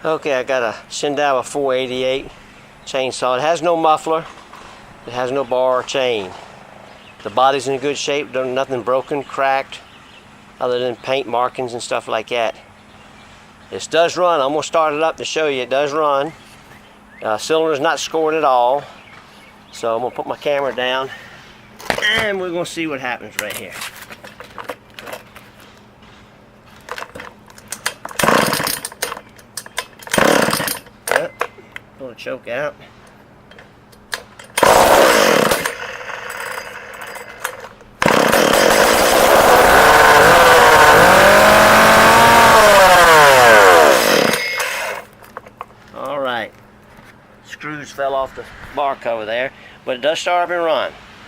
Okay, I got a Shindawia 488 chainsaw. It has no muffler. It has no bar or chain. The body's in good shape. Nothing broken, cracked, other than paint markings and stuff like that. This does run. I'm going to start it up to show you it does run. Cylinder's not scored at all. So I'm going to put my camera down and we're going to see what happens right here. Pull the choke out. All right. Screws fell off the bar cover there, but it does start up and run.